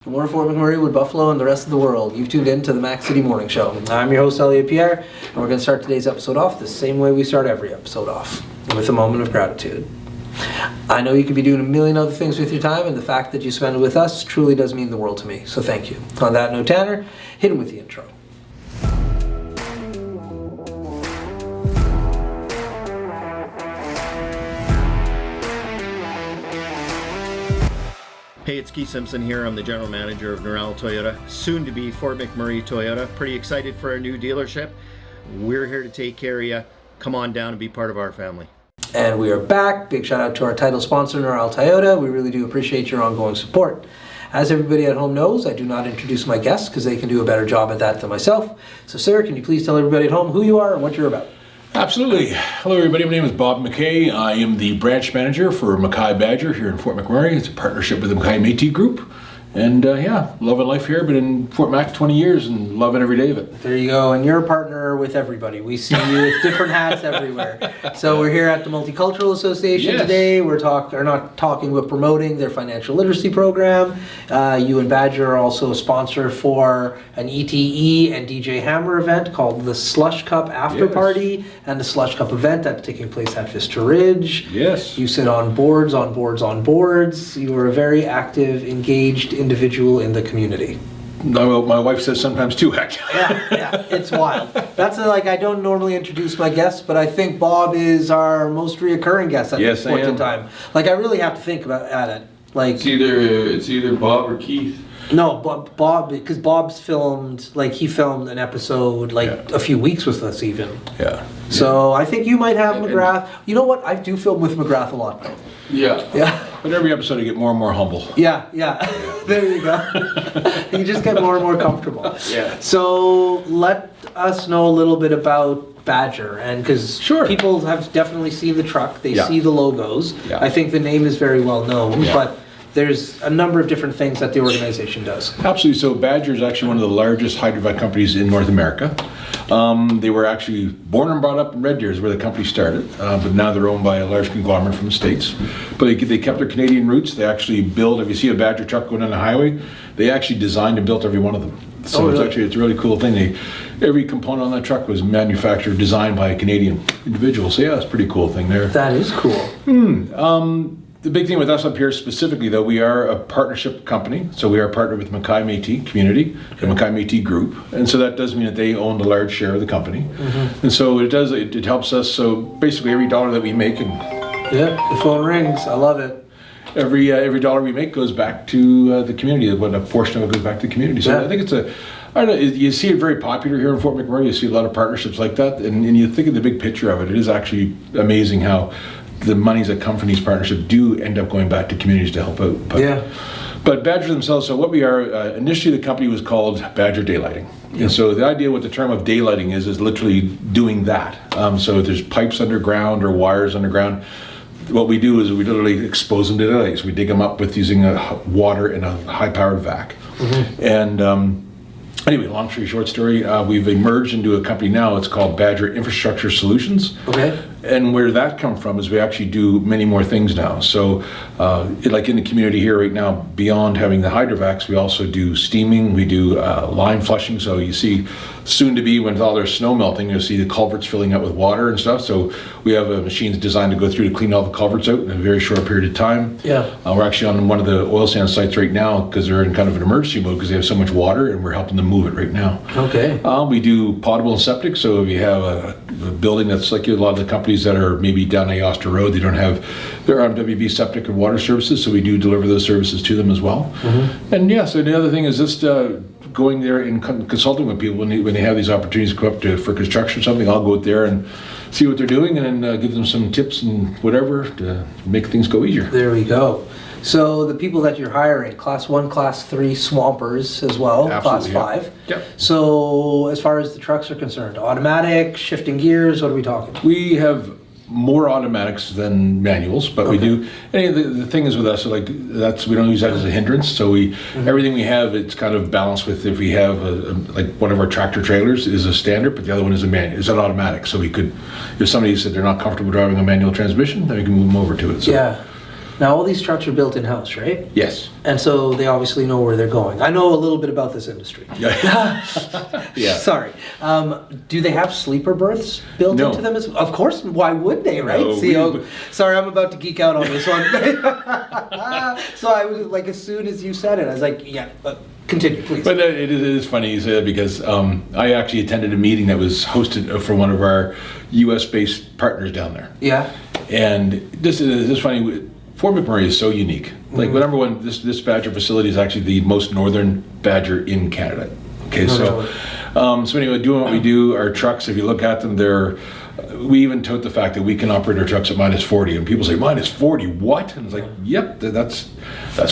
Good morning, Fort McMurray, Wood Buffalo, and the rest of the world. You've tuned in to the Mac City Morning Show. I'm your host, Elliot Pierre, and we're going to start today's episode off the same way we start every episode off, with a moment of gratitude. I know you could be doing a million other things with your time, and the fact that you spend it with us truly does mean the world to me, so thank you. On that note, Tanner, hit him with the intro. Hey, it's Keith Simpson here. I'm the general manager of Norel Toyota, soon to be Fort McMurray Toyota. Pretty excited for our new dealership. We're here to take care of you. Come on down and be part of our family. And we are back. Big shout out to our title sponsor, Norel Toyota. We really do appreciate your ongoing support. As everybody at home knows, I do not introduce my guests because they can do a better job at that than myself. So, sir, can you please tell everybody at home who you are and what you're about? Absolutely. Hello, everybody. My name is Bob MacKay. I am the branch manager for McKay Badger here in Fort McMurray. It's a partnership with the McKay Group. And loving life here. Been in Fort Mac 20 years and loving every day of it. There you go. And you're a partner with everybody. We see you with different hats everywhere. So we're here at the Multicultural Association today. We're not talking, but promoting their financial literacy program. You and Badger are also a sponsor for an ETE and DJ Hammer event called the Slush Cup After Party and the Slush Cup event that's taking place at Vista Ridge. Yes. You sit on boards. You are a very active, engaged individual in the community. No, my wife says sometimes too, actually. Yeah, it's wild. That's I don't normally introduce my guests, but I think Bob is our most reoccurring guest at this point in time. I really have to think about it. It's either Bob or Keith. No, Bob, because Bob's filmed, he filmed an episode a few weeks with us even. Yeah. So I think you might have McGrath. You know what? I do film with McGrath a lot though. Yeah. But every episode I get more and more humble. Yeah. There you go. You just get more and more comfortable. Yeah. So let us know a little bit about Badger, and because people have definitely seen the truck, they see the logos. Yeah. I think the name is very well known, but there's a number of different things that the organization does. Absolutely. So Badger is actually one of the largest hydrovac companies in North America. They were actually born and brought up in Red Deer is where the company started, but now they're owned by a large conglomerate from the States. But they kept their Canadian roots. They actually build, if you see a Badger truck going down the highway, they actually designed and built every one of them. So it's a really cool thing. Every component on that truck was manufactured, designed by a Canadian individual. So it's a pretty cool thing there. That is cool. The big thing with us up here specifically, though, we are a partnership company. So we are partnered with McKay Métis Community, the McKay Métis Group. And so that does mean that they own a large share of the company. Mm-hmm. And so it helps us. So basically every dollar that we make, the phone rings. I love it. Every dollar we make goes back to the community. What a portion of it goes back to the community. So I think you see it very popular here in Fort McMurray. You see a lot of partnerships like that. And you think of the big picture of it. It is actually amazing how the monies that come from these partnerships do end up going back to communities to help out. But Badger themselves, so what we are, initially the company was called Badger Daylighting. Yeah. And so the idea with the term of daylighting is literally doing that. So if there's pipes underground or wires underground, what we do is we literally expose them to daylight. So we dig them up with using water in a high-powered vac. Mm-hmm. And anyway, long story short story, we've emerged into a company now. It's called Badger Infrastructure Solutions. Okay. And where that come from is we actually do many more things now. So in the community here right now, beyond having the hydrovacs, we also do steaming, we do line flushing. So you see soon to be when all their snow melting, you'll see the culverts filling up with water and stuff. So we have machines designed to go through to clean all the culverts out in a very short period of time. Yeah. We're actually on one of the oil sand sites right now because they're in kind of an emergency mode because they have so much water, and we're helping them move it right now. Okay. We do potable and septic. So if you have a building that's like a lot of the companies that are maybe down Aosta Road, they don't have their RMWB septic and water services, so we do deliver those services to them as well. Mm-hmm. And so the other thing is just going there and consulting with people when they have these opportunities to go up for construction or something. I'll go out there and see what they're doing and then give them some tips and whatever to make things go easier. There we go. So the people that you're hiring, Class 1, Class 3 swampers as well, Absolutely, Class 5. Yep. So as far as the trucks are concerned, automatic, shifting gears, what are we talking? We have more automatics than manuals, but we do. And the thing is with us, we don't use that as a hindrance. So everything we have, it's kind of balanced with if we have one of our tractor trailers is a standard, but the other one is is an automatic. So we could, if somebody said they're not comfortable driving a manual transmission, then we can move them over to it. So. Yeah. Now, all these trucks are built in-house, right? Yes. And so they obviously know where they're going. I know a little bit about this industry. Yeah. Sorry. Do they have sleeper berths built No. into them? Of course. Why would they, right? No, Sorry, I'm about to geek out on this one. So I was like, as soon as you said it, I was like, yeah, continue, please. But it is funny you say that because I actually attended a meeting that was hosted for one of our U.S.-based partners down there. Yeah. And this is funny. Fort McMurray is so unique. Like, number one, this Badger facility is actually the most northern Badger in Canada. Okay, so anyway, doing what we do, our trucks, if you look at them, we even tote the fact that we can operate our trucks at minus 40, and people say, minus 40, what? And it's like, yep, that's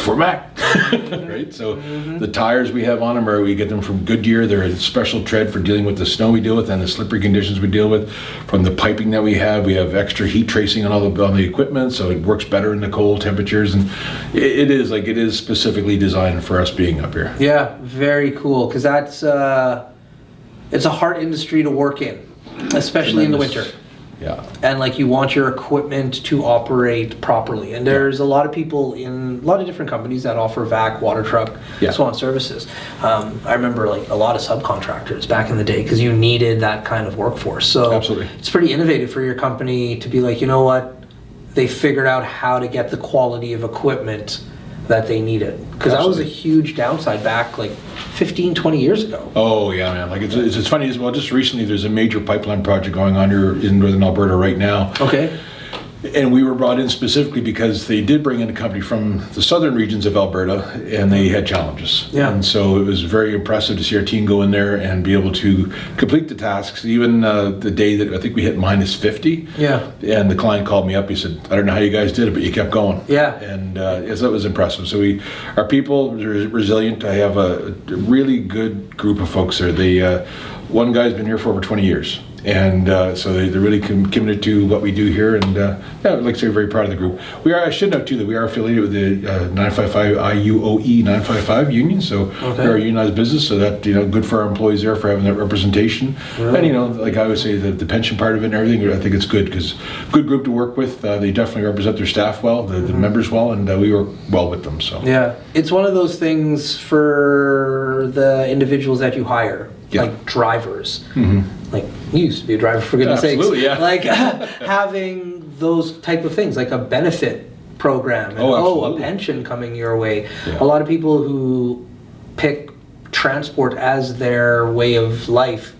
Fort Mac, right? So the tires we have on them we get them from Goodyear. They're a special tread for dealing with the snow we deal with and the slippery conditions we deal with. From the piping that we have extra heat tracing on the equipment, so it works better in the cold temperatures, and it is specifically designed for us being up here. Yeah, very cool, because it's a hard industry to work in, especially in the winter. Yeah. And like, you want your equipment to operate properly. And there's a lot of people in a lot of different companies that offer vac, water truck, so on services. I remember like a lot of subcontractors back in the day because you needed that kind of workforce. So Absolutely. It's pretty innovative for your company to be like, you know what, they figured out how to get the quality of equipment that they needed. Because that was a huge downside back like 15, 20 years ago. Oh yeah, man. Like it's funny as well. Just recently, there's a major pipeline project going on here in northern Alberta right now. Okay. And we were brought in specifically because they did bring in a company from the southern regions of Alberta, and they had challenges. Yeah. And so it was very impressive to see our team go in there and be able to complete the tasks. Even the day that I think we hit minus 50. Yeah. And the client called me up. He said, "I don't know how you guys did it, but you kept going." Yeah. And yes, that was impressive. So our people are resilient. I have a really good group of folks there. One guy's been here for over 20 years. And so they're really committed to what we do here, and I'd like to say we're very proud of the group. I should note too that we are affiliated with the 955 IUOE 955 union, so we're a unionized business, so that good for our employees there for having that representation. And like I would say, the pension part of it and everything, I think it's good because good group to work with. They definitely represent their staff well, the members well, and we work well with them. So yeah, it's one of those things for the individuals that you hire, like drivers. Like, you used to be a driver, for goodness sakes. Absolutely, yeah. Like, having those type of things, like a benefit program, and a pension coming your way. Yeah. A lot of people who pick transport as their way of life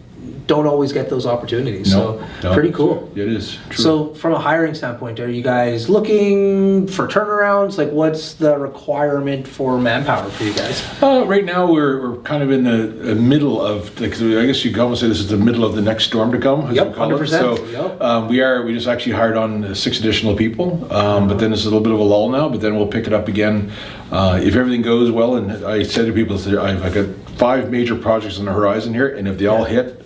don't always get those opportunities. No, pretty cool. It is true. So from a hiring standpoint, are you guys looking for turnarounds? Like, what's the requirement for manpower for you guys? Right now we're kind of in the middle of, like, I guess you could almost say this is the middle of the next storm to come. Yep, 100%. So we just actually hired on 6 additional people, but then it's a little bit of a lull now, but then we'll pick it up again if everything goes well. And I said to people, I've got 5 major projects on the horizon here, and if they all hit,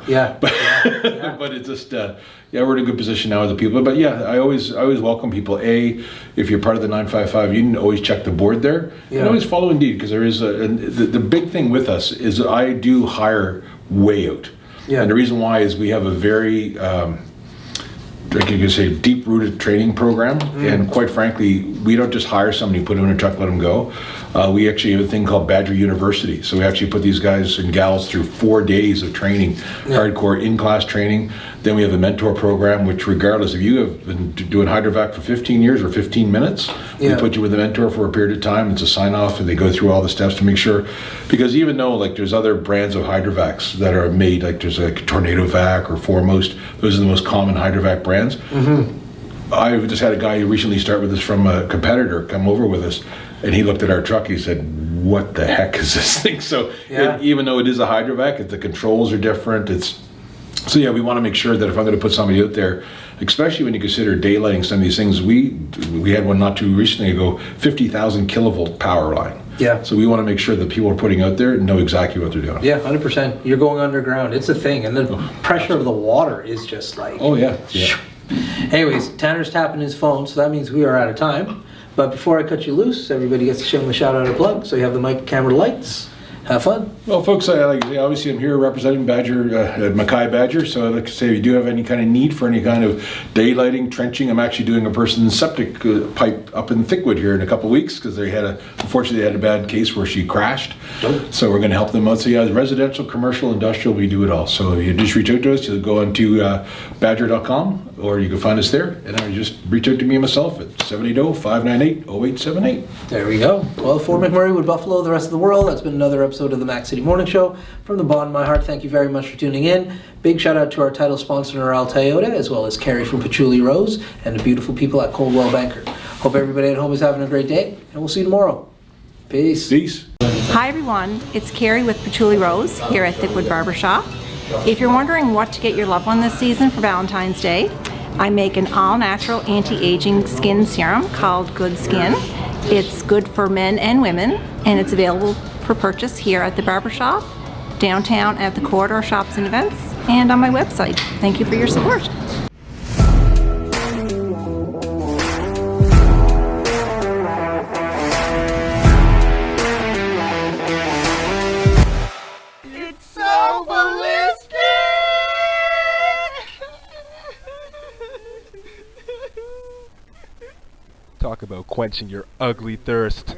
Yeah. But it's just we're in a good position now with the people. But I always welcome people. If you're part of the 955 union, always check the board there, and always follow Indeed, because there is the big thing with us is I do hire way out. And the reason why is we have a very like you could say, deep-rooted training program, and quite frankly, we don't just hire somebody, put them in a truck, let them go. We actually have a thing called Badger University, so we actually put these guys and gals through 4 days of training, hardcore in-class training. Then we have a mentor program, which regardless if you have been doing hydrovac for 15 years or 15 minutes, we put you with a mentor for a period of time. It's a sign-off, and they go through all the steps to make sure, because even though like there's other brands of hydrovacs that are made, like there's a Tornado Vac or Foremost, those are the most common hydrovac brands. I've just had a guy who recently started with us from a competitor come over with us, and he looked at our truck, he said, "What the heck is this thing?" So even though it is a hydrovac, the controls are different. So we want to make sure that if I'm going to put somebody out there, especially when you consider daylighting some of these things, we had one not too recently ago, 50,000 kilovolt power line. Yeah. So we want to make sure that people are putting out there know exactly what they're doing. Yeah, 100%. You're going underground. It's a thing, and the pressure of the water is just like. Oh yeah. Anyways, Tanner's tapping his phone, so that means we are out of time. But before I cut you loose, everybody gets to show him a shout out or plug. So you have the mic, camera, lights. have fun. Well, folks, obviously I'm here representing McKay Badger, so I'd like to say if you do have any kind of need for any kind of daylighting, trenching, I'm actually doing a person's septic pipe up in Thickwood here in a couple of weeks because unfortunately they had a bad case where she crashed. So we're going to help them out. So yeah, residential, commercial, industrial, we do it all. So you just reach out to us, you go on to badger.com or you can find us there, and just reach out to me myself at 780-598-0878. There we go. Well, for McMurray with Buffalo, the rest of the world, that's been another episode of the Mac City Morning Show. From the bottom of my heart, thank you very much for tuning in. Big shout out to our title sponsor, Norel Toyota, as well as Carrie from Patchouli Rose, and the beautiful people at Coldwell Banker. Hope everybody at home is having a great day, and we'll see you tomorrow. Peace. Peace. Hi everyone, it's Carrie with Patchouli Rose here at Thickwood Barbershop. If you're wondering what to get your loved one this season for Valentine's Day, I make an all-natural anti-aging skin serum called Good Skin. It's good for men and women, and it's available for purchase here at the barbershop, downtown at the Corridor Shops and Events, and on my website. Thank you for your support. It's so ballistic! Talk about quenching your ugly thirst.